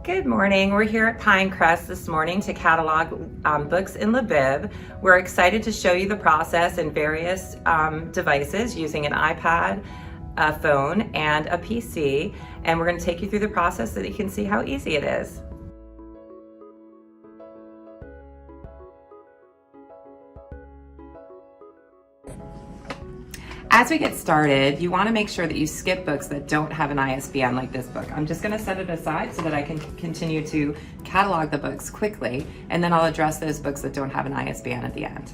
Good morning. We're here at Pinecrest this morning to catalog books in Libib. We're excited to show you the process in various devices using an iPad, a phone, and a PC. And we're going to take you through the process so that you can see how easy it is. As we get started, you want to make sure that you skip books that don't have an ISBN like this book. I'm just going to set it aside so that I can continue to catalog the books quickly, and then I'll address those books that don't have an ISBN at the end.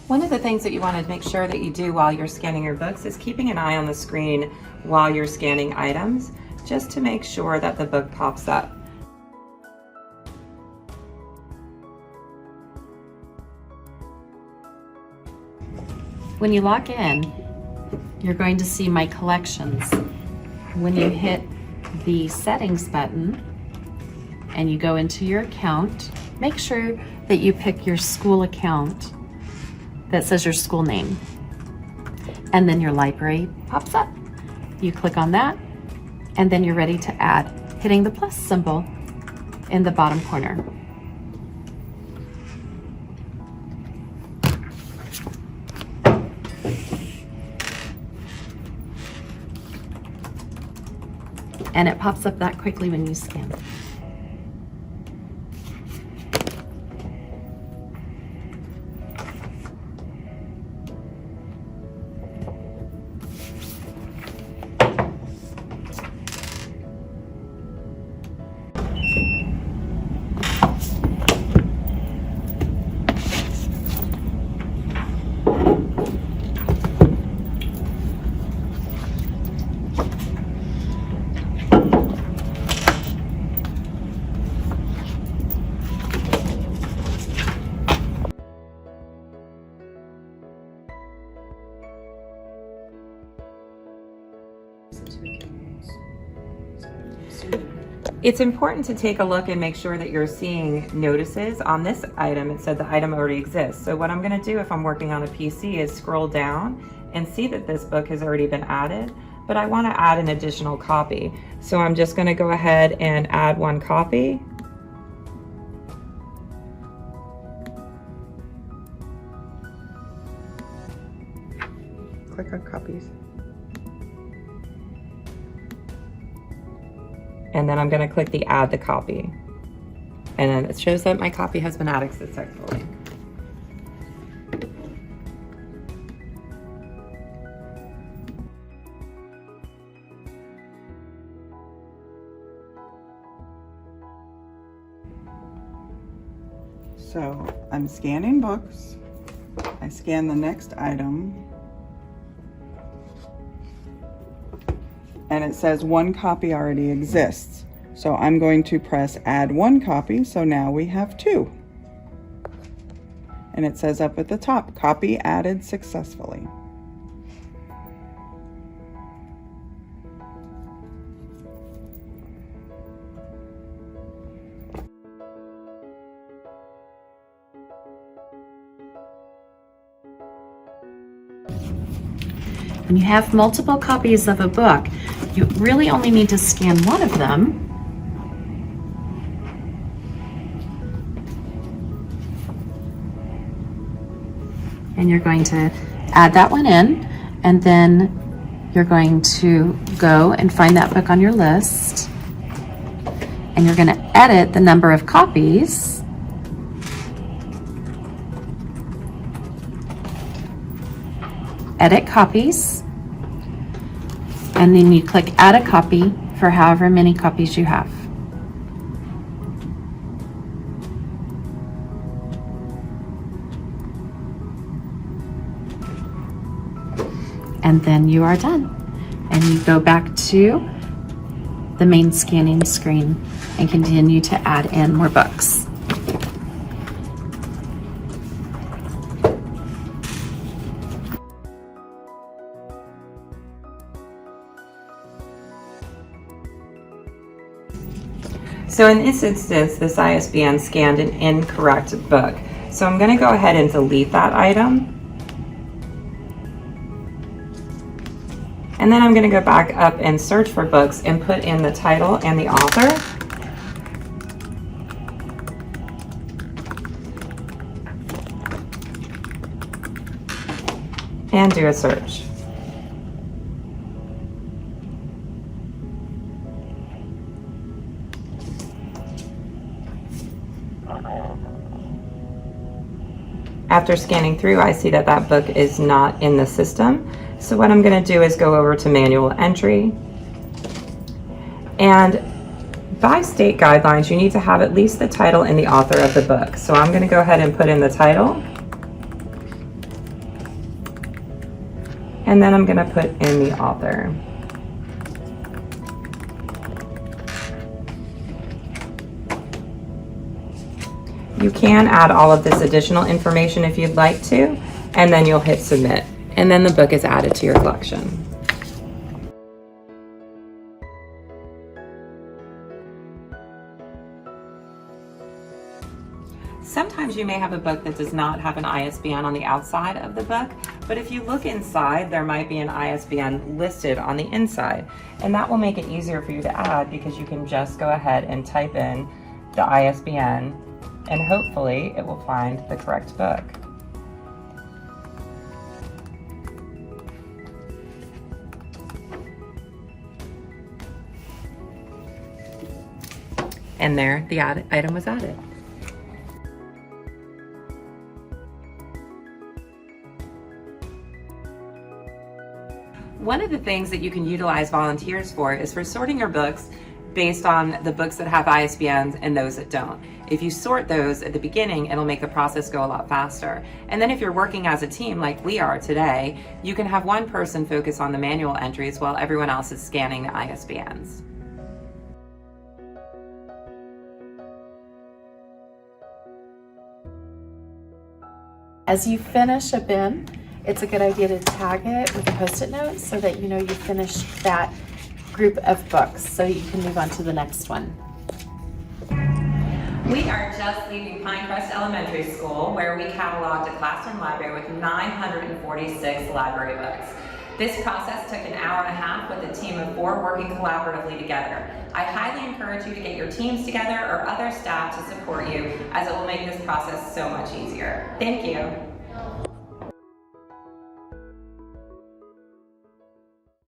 One of the things that you want to make sure that you do while you're scanning your books is keeping an eye on the screen while you're scanning items, just to make sure that the book pops up. When you log in, you're going to see My Collections. When you hit the Settings button and you go into your account, make sure that you pick your school account that says your school name. And then your library pops up. You click on that, and then you're ready to add, hitting the plus symbol in the bottom corner. And it pops up that quickly when you scan. It's important to take a look and make sure that you're seeing notices. On this item, it said the item already exists. So what I'm going to do if I'm working on a PC is scroll down and see that this book has already been added, but I want to add an additional copy. So I'm just going to go ahead and add one copy. Click on copies. And then I'm going to click the add the copy. And then it shows that my copy has been added successfully. So I'm scanning books. I scan the next item. And it says one copy already exists. So I'm going to press add one copy, so now we have two. And it says up at the top, copy added successfully. When you have multiple copies of a book, you really only need to scan one of them. And you're going to add that one in, and then you're going to go and find that book on your list, and you're going to edit the number of copies. Edit copies, and then you click add a copy for however many copies you have. And then you are done. And you go back to the main scanning screen and continue to add in more books. So in this instance, this ISBN scanned an incorrect book. So I'm going to go ahead and delete that item. And then I'm going to go back up and search for books and put in the title and the author. And do a search. After scanning through, I see that that book is not in the system. So what I'm going to do is go over to manual entry. And by state guidelines, you need to have at least the title and the author of the book. So I'm going to go ahead and put in the title. And then I'm going to put in the author. You can add all of this additional information if you'd like to, and then you'll hit submit. And then the book is added to your collection. Sometimes you may have a book that does not have an ISBN on the outside of the book, but if you look inside, there might be an ISBN listed on the inside, and that will make it easier for you to add because you can just go ahead and type in the ISBN, and hopefully it will find the correct book. And there, the item was added. One of the things that you can utilize volunteers for is for sorting your books based on the books that have ISBNs and those that don't. If you sort those at the beginning, it'll make the process go a lot faster. And then if you're working as a team like we are today, you can have one person focus on the manual entries while everyone else is scanning the ISBNs. As you finish a bin, it's a good idea to tag it with a Post-it note so that you know you finished that group of books, so you can move on to the next one. We are just leaving Pinecrest Elementary School, where we cataloged a classroom library with 946 library books. This process took an hour and a half with a team of 4 working collaboratively together. I highly encourage you to get your teams together or other staff to support you, as it will make this process so much easier. Thank you.